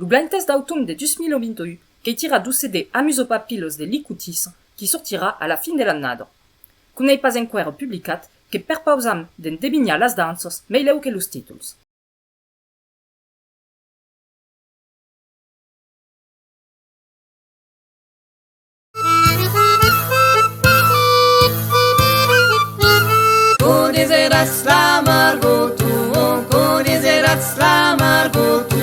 Blind d'automne de 2021 qui tira du CD Amusopapilos de Licoutis qui sortira à la fin de l'année. Que n'est pas encore publicat, que per pausam d'en devinar las danses, mais il que los títulos. Ko deseras la Margot, ko deseras la Margot.